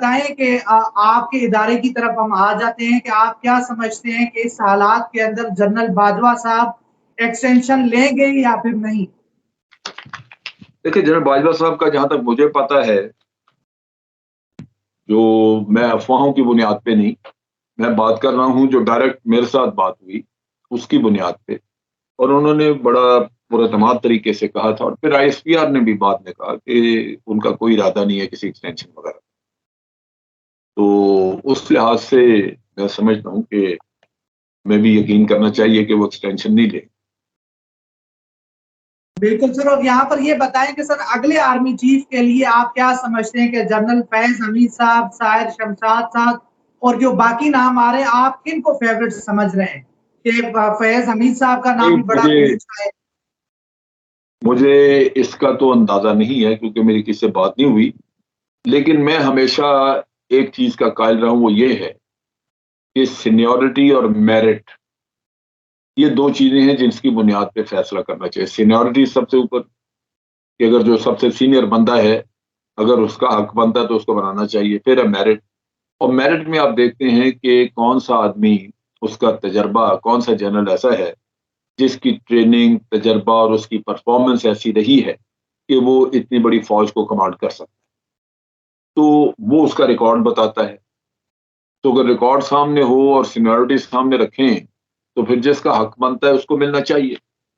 بتائیں کہ آپ کے ادارے کی طرف ہم آ جاتے ہیں کہ آپ کیا سمجھتے ہیں کہ اس حالات کے اندر جنرل باجوہ صاحب ایکسٹینشن لیں گے یا پھر نہیں؟ دیکھیں جنرل باجوہ صاحب کا جہاں تک مجھے پتا ہے، جو میں افواہوں کی بنیاد پہ نہیں، میں بات کر رہا ہوں جو ڈائریکٹ میرے ساتھ بات ہوئی اس کی بنیاد پہ، اور انہوں نے بڑا پراعتماد طریقے سے کہا تھا، اور پھر آئی ایس پی آر نے بھی بعد میں کہا کہ ان کا کوئی ارادہ نہیں ہے کسی ایکسٹینشن وغیرہ۔ تو اس لحاظ سے میں سمجھتا ہوں کہ میں بھی یقین کرنا چاہیے کہ وہ ایکسٹینشن نہیں لے۔ بالکل سر، اور یہاں پر یہ بتائیں کہ سر اگلے آرمی چیف کے لیے آپ کیا سمجھتے ہیں کہ جنرل فیض حمید صاحب، ساحر شمشاد صاحب اور جو باقی نام آ رہے ہیں، آپ کن کو فیورٹ سمجھ رہے ہیں؟ کہ فیض حمید صاحب کا نام بھی بڑا گونجا ہے۔ مجھے اس کا تو اندازہ نہیں ہے کیونکہ میری کسی سے بات نہیں ہوئی، لیکن میں ہمیشہ ایک چیز کا قائل رہا ہوں، وہ یہ ہے کہ سینیورٹی اور میرٹ یہ دو چیزیں ہیں جن کی بنیاد پہ فیصلہ کرنا چاہیے۔ سینیورٹی سب سے اوپر، کہ اگر جو سب سے سینئر بندہ ہے اگر اس کا حق بنتا ہے تو اس کو بنانا چاہیے، پھر ہے میرٹ، اور میرٹ میں آپ دیکھتے ہیں کہ کون سا آدمی، اس کا تجربہ، کون سا جنرل ایسا ہے جس کی ٹریننگ، تجربہ اور اس کی پرفارمنس ایسی رہی ہے کہ وہ اتنی بڑی فوج کو کمانڈ کر سکتا ہے، تو وہ اس کا ریکارڈ بتاتا ہے۔ تو اگر ریکارڈ سامنے ہو اور سینیورٹی سامنے رکھیں تو پھر جس کا حق بنتا ہے اس کو ملنا چاہیے۔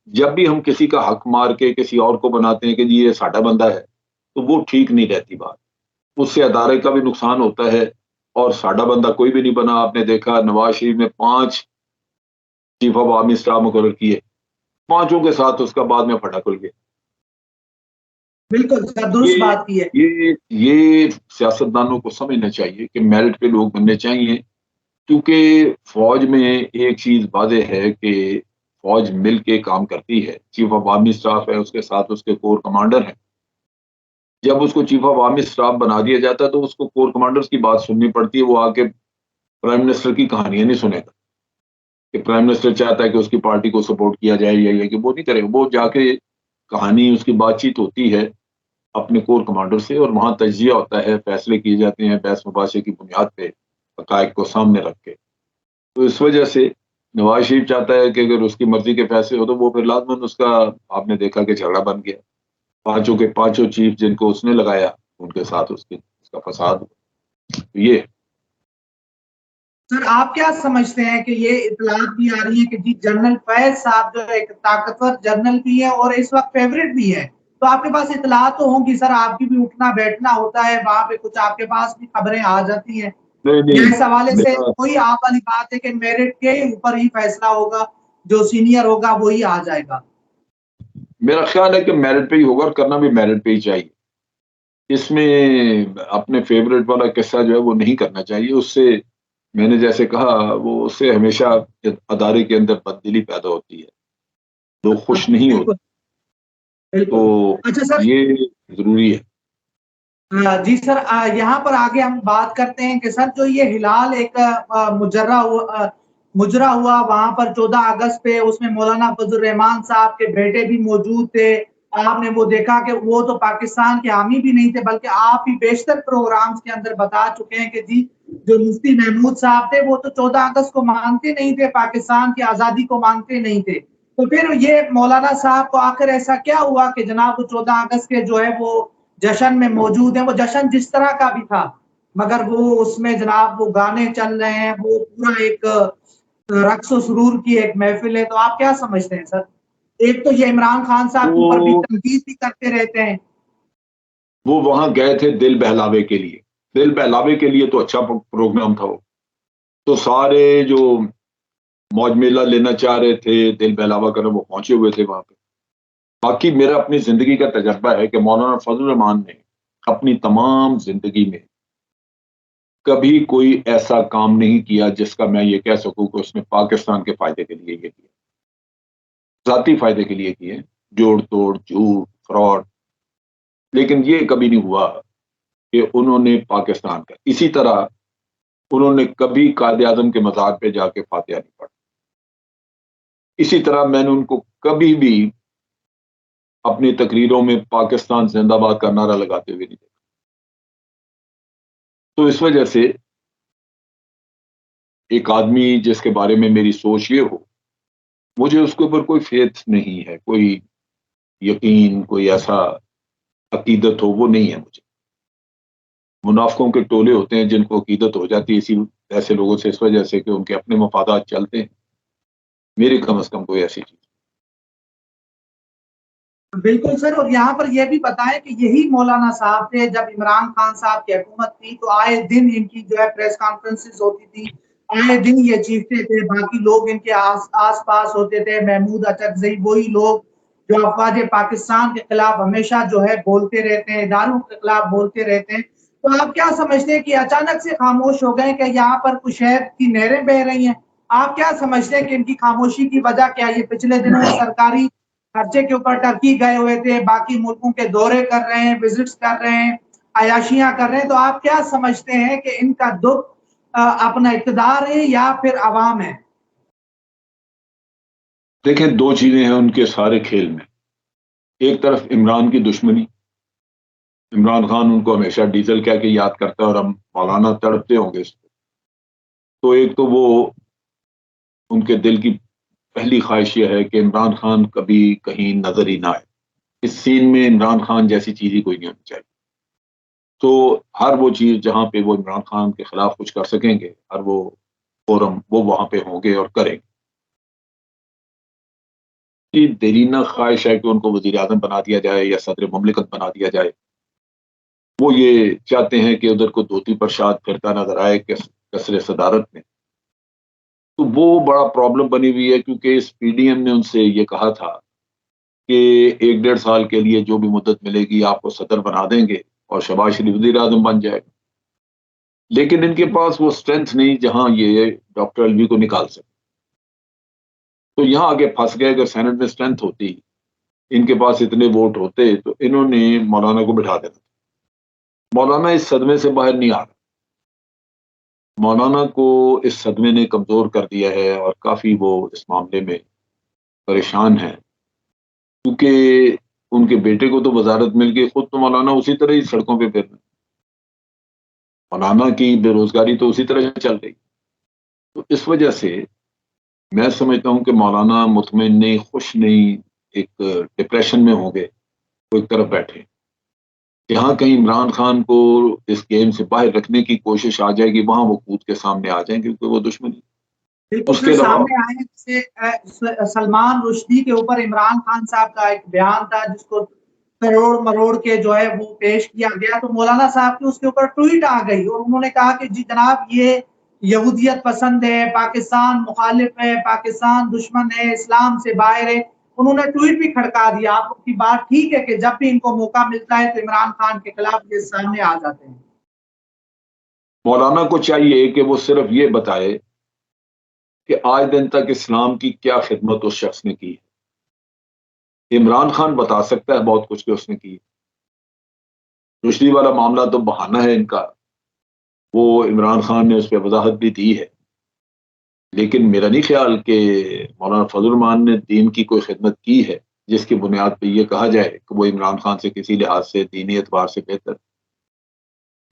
جب بھی ہم کسی کا حق مار کے کسی اور کو بناتے ہیں کہ جی یہ ساڈا بندہ ہے، تو وہ ٹھیک نہیں رہتی بات، اس سے ادارے کا بھی نقصان ہوتا ہے، اور ساڈا بندہ کوئی بھی نہیں بنا۔ آپ نے دیکھا نواز شریف نے 5 چیف آف آرمی اسٹاف مقرر کیے، 5 کے ساتھ اس کا بعد میں پھٹا کھل گیا۔ بالکل سر، درست بات کی ہے۔ یہ سیاستدانوں کو سمجھنا چاہیے کہ میرٹ پہ لوگ بننے چاہیے، کیونکہ فوج میں ایک چیز واضح ہے کہ فوج مل کے کام کرتی ہے۔ چیف آف آرمی اسٹاف ہے، اس کے ساتھ اس کے کور کمانڈر ہیں۔ جب اس کو چیف آف آرمی اسٹاف بنا دیا جاتا ہے تو اس کو کور کمانڈرز کی بات سننی پڑتی ہے، وہ آ کے پرائم منسٹر کی کہانیاں نہیں سنے گا کہ پرائم منسٹر چاہتا ہے کہ اس کی پارٹی کو سپورٹ کیا جائے یا یہ، کہ وہ نہیں کرے گا۔ وہ جا کے کہانی، اس کی بات چیت ہوتی ہے اپنے کور کمانڈر سے، اور وہاں تجزیہ ہوتا ہے، فیصلے کیے جاتے ہیں بحث مباحثے کی بنیاد پہ، حقائق کو سامنے رکھ کے۔ تو اس وجہ سے نواز شریف چاہتا ہے کہ اگر اس کی مرضی کے فیصلے ہو تو وہ پھر لازماً اس کا، آپ نے دیکھا کہ جھگڑا بن گیا، 5 کے 5 چیف جن کو اس نے لگایا ان کے ساتھ اس کا فساد ہوا۔ یہ سر آپ کیا سمجھتے ہیں کہ یہ اطلاعات بھی آ رہی ہیں کہ جی جنرل فیض صاحب جو ایک طاقتور جنرل بھی ہے اور اس وقت فیورٹ بھی ہے، تو آپ کے پاس اطلاعات تو ہوں گی سر، آپ کی بھی اٹھنا بیٹھنا ہوتا ہے وہاں پہ، کچھ آپ کے پاس بھی خبریں آ جاتی ہیں اس حوالے سے؟ کوئی آپ والی بات ہے کہ میرٹ کے اوپر ہی فیصلہ ہوگا، جو سینئر ہوگا وہی آ جائے گا؟ میرا خیال ہے کہ میرٹ پہ ہی ہوگا، اور کرنا بھی میرٹ پہ ہی چاہیے۔ اس میں اپنے فیورٹ والا قصہ جو ہے وہ نہیں کرنا چاہیے، اس سے میں نے جیسے کہا وہ اس سے ہمیشہ ادارے کے اندر بددلی پیدا ہوتی ہے، لوگ خوش نہیں ہوتے، تو اچھا سر، یہ ضروری ہے۔ جی سر، یہاں پر آگے ہم بات کرتے ہیں کہ سر جو یہ ہلال ایک مجرا ہوا وہاں پر 14 اگست پہ، اس میں مولانا فضل الرحمان صاحب کے بیٹے بھی موجود تھے۔ آپ نے وہ دیکھا کہ وہ تو پاکستان کے حامی بھی نہیں تھے، بلکہ آپ بھی بیشتر پروگرامز کے اندر بتا چکے ہیں کہ جی جو مفتی محمود صاحب تھے وہ تو 14 اگست کو مانتے نہیں تھے، پاکستان کی آزادی کو مانتے نہیں تھے۔ تو پھر یہ مولانا صاحب کو آخر ایسا کیا ہوا کہ جناب 14 اگست کے جو ہے وہ جشن میں موجود ہیں؟ وہ جشن جس طرح کا بھی تھا، مگر وہ اس میں جناب وہ گانے چل رہے ہیں، وہ پورا ایک رقص و سرور کی ایک محفل ہے۔ تو آپ کیا سمجھتے ہیں سر؟ ایک تو یہ عمران خان صاحب کے اوپر بھی تنقید بھی کرتے رہتے ہیں۔ وہ وہاں گئے تھے دل بہلاوے کے لیے، دل بہلاوے کے لیے تو اچھا پروگرام تھا وہ، تو سارے جو موج میلہ لینا چاہ رہے تھے، دل بہلاوا کرنا، وہ پہنچے ہوئے تھے وہاں پہ۔ باقی میرا اپنی زندگی کا تجربہ ہے کہ مولانا فضل الرحمان نے اپنی تمام زندگی میں کبھی کوئی ایسا کام نہیں کیا جس کا میں یہ کہہ سکوں کہ اس نے پاکستان کے فائدے کے لیے یہ کیا، ذاتی فائدے کے لیے کیے، جوڑ توڑ، جھوٹ، فراڈ، لیکن یہ کبھی نہیں ہوا کہ انہوں نے پاکستان کا۔ اسی طرح انہوں نے کبھی قائد اعظم کے مزار پہ جا کے فاتحہ نہیں پڑھا۔ اسی طرح میں نے ان کو کبھی بھی اپنی تقریروں میں پاکستان زندہ باد کا نعرہ لگاتے ہوئے نہیں دیکھا۔ تو اس وجہ سے ایک آدمی جس کے بارے میں میری سوچ یہ ہو، مجھے اس کے اوپر کوئی فیتھ نہیں ہے، کوئی یقین، کوئی ایسا عقیدت ہو، وہ نہیں ہے مجھے۔ منافقوں کے ٹولے ہوتے ہیں جن کو عقیدت ہو جاتی ہے اسی ایسے لوگوں سے، اس وجہ سے کہ ان کے اپنے مفادات چلتے ہیں۔ میری کم از کم کوئی ایسی چیز۔ بالکل سر، اور یہاں پر یہ بھی بتائیں کہ یہی مولانا صاحب تھے جب عمران خان صاحب کی حکومت تھی تو آئے دن ان کی جو ہے پریس کانفرنسز ہوتی تھی، آئے دن یہ چیختے تھے، باقی لوگ ان کے آس پاس ہوتے تھے، محمود اچکزئی وہی لوگ جو افواج پاکستان کے خلاف ہمیشہ جو ہے بولتے رہتے ہیں، اداروں کے خلاف بولتے رہتے ہیں۔ تو آپ کیا سمجھتے ہیں کہ اچانک سے خاموش ہو گئے کہ یہاں پر کچھ شہر کی نہریں بہ رہی ہیں؟ آپ کیا سمجھتے ہیں کہ ان کی خاموشی کی وجہ کیا؟ یہ پچھلے دنوں میں سرکاری خرچے کے اوپر ٹرکی گئے ہوئے تھے، باقی ملکوں کے دورے کر رہے ہیں، وزٹس کر رہے ہیں، عیاشیاں کر رہے ہیں، تو آپ کیا سمجھتے ہیں کہ ان کا دکھ اپنا اقتدار ہے یا پھر عوام ہے؟ دیکھیں، دو چیزیں ہیں ان کے سارے کھیل میں۔ ایک طرف عمران کی دشمنی، عمران خان ان کو ہمیشہ ڈیزل کہہ کے یاد کرتا ہے اور ہم مولانا تڑپتے ہوں گے اس پہ۔ تو ایک تو وہ ان کے دل کی پہلی خواہش یہ ہے کہ عمران خان کبھی کہیں نظر ہی نہ آئے، اس سین میں عمران خان جیسی چیز ہی کوئی نہیں ہونی چاہیے۔ تو ہر وہ چیز جہاں پہ وہ عمران خان کے خلاف کچھ کر سکیں گے، ہر وہ فورم وہ وہاں پہ ہوں گے اور کریں گے۔ دیرینہ خواہش ہے کہ ان کو وزیر اعظم بنا دیا جائے یا صدر مملکت بنا دیا جائے۔ وہ یہ چاہتے ہیں کہ ادھر کو دھوتی پرشاد پھرتا نظر آئے کہ کثر صدارت میں۔ تو وہ بڑا پرابلم بنی ہوئی ہے، کیونکہ اس پی ڈی ایم نے ان سے یہ کہا تھا کہ 1-1.5 سال کے لیے جو بھی مدت ملے گی آپ کو صدر بنا دیں گے اور شہباز شریف وزیر اعظم بن جائے گا۔ لیکن ان کے پاس وہ اسٹرینتھ نہیں جہاں یہ ڈاکٹر الوی کو نکال سکے۔ تو یہاں آگے پھنس گئے۔ اگر سینٹ میں اسٹرینتھ ہوتی، ان کے پاس اتنے ووٹ ہوتے، تو انہوں نے مولانا کو بٹھا دینا۔ مولانا اس صدمے سے باہر نہیں آ رہا۔ مولانا کو اس صدمے نے کمزور کر دیا ہے اور کافی وہ اس معاملے میں پریشان ہے، کیونکہ ان کے بیٹے کو تو وزارت مل گئی، خود تو مولانا اسی طرح ہی سڑکوں پہ پھر رہے۔ مولانا کی بے روزگاری تو اسی طرح چل رہی۔ تو اس وجہ سے میں سمجھتا ہوں کہ مولانا مطمئن نہیں، خوش نہیں، ایک ڈپریشن میں ہوں گے، وہ ایک طرف بیٹھے۔ جہاں کہیں عمران خان کو اس گیم سے باہر رکھنے کی کوشش آ جائے گی، وہاں وہ کود کے سامنے آ جائیں، کیونکہ وہ دشمنی۔ بالکل اس کے سر، علاوہ سامنے آئے جیسے سلمان رشدی کے اوپر عمران خان صاحب کا ایک بیان تھا جس کو کروڑ مروڑ کے جو ہے وہ پیش کیا گیا، تو مولانا صاحب کی اس کے اوپر ٹویٹ آ گئی اور انہوں نے کہا کہ جی جناب یہ یہودیت پسند ہے، پاکستان مخالف ہے، پاکستان دشمن ہے، اسلام سے باہر ہے۔ انہوں نے ٹویٹ بھی کھڑکا دیا۔ آپ کی بات ٹھیک ہے کہ جب بھی ان کو موقع ملتا ہے تو عمران خان کے خلاف یہ سامنے آ جاتے ہیں۔ مولانا کو چاہیے کہ وہ صرف یہ بتائے کہ آج دن تک اسلام کی کیا خدمت اس شخص نے کی ہے۔ عمران خان بتا سکتا ہے بہت کچھ کہ اس نے کی۔ رشدی والا معاملہ تو بہانہ ہے ان کا، وہ عمران خان نے اس پہ وضاحت بھی دی ہے، لیکن میرا نہیں خیال کہ مولانا فضل الرحمان نے دین کی کوئی خدمت کی ہے جس کی بنیاد پہ یہ کہا جائے کہ وہ عمران خان سے کسی لحاظ سے دینی اعتبار سے بہتر۔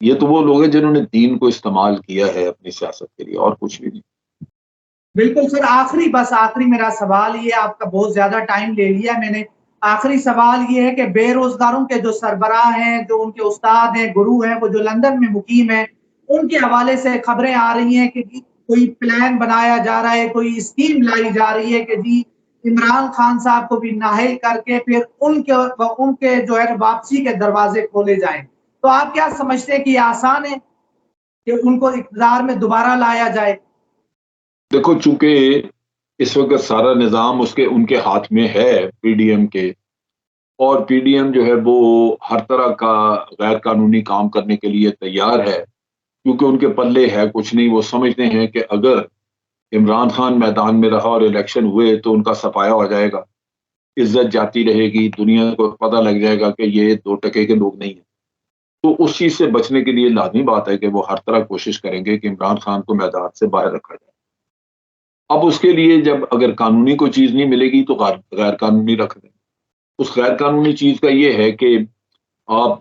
یہ تو وہ لوگ ہیں جنہوں نے دین کو استعمال کیا ہے اپنی سیاست کے لیے، اور کچھ بھی نہیں۔ بالکل سر، آخری میرا سوال یہ، آپ کا بہت زیادہ ٹائم لے لیا میں نے۔ آخری سوال یہ ہے کہ بے روزگاروں کے جو سربراہ ہیں، جو ان کے استاد ہیں، گرو ہیں، وہ جو لندن میں مقیم ہیں، ان کے حوالے سے خبریں آ رہی ہیں کہ کوئی پلان بنایا جا رہا ہے، کوئی اسکیم لائی جا رہی ہے کہ جی عمران خان صاحب کو بھی نااہل کر کے پھر ان کے جو ہے واپسی کے دروازے کھولے جائیں۔ تو آپ کیا سمجھتے ہیں کہ یہ آسان ہے کہ ان کو اقتدار میں دوبارہ لایا جائے؟ دیکھو، چونکہ اس وقت سارا نظام ان کے ہاتھ میں ہے، پی ڈی ایم کے، اور پی ڈی ایم جو ہے وہ ہر طرح کا غیر قانونی کام کرنے کے لیے تیار ہے، کیونکہ ان کے پلے ہے کچھ نہیں۔ وہ سمجھتے ہیں کہ اگر عمران خان میدان میں رہا اور الیکشن ہوئے تو ان کا صفایا ہو جائے گا، عزت جاتی رہے گی، دنیا کو پتہ لگ جائے گا کہ یہ 2 ٹکے کے لوگ نہیں ہیں۔ تو اس چیز سے بچنے کے لیے لازمی بات ہے کہ وہ ہر طرح کوشش کریں گے کہ عمران خان کو میدان سے باہر رکھا جائے۔ اب اس کے لیے جب اگر قانونی کوئی چیز نہیں ملے گی تو غیر قانونی رکھ دیں۔ اس غیر قانونی چیز کا یہ ہے کہ آپ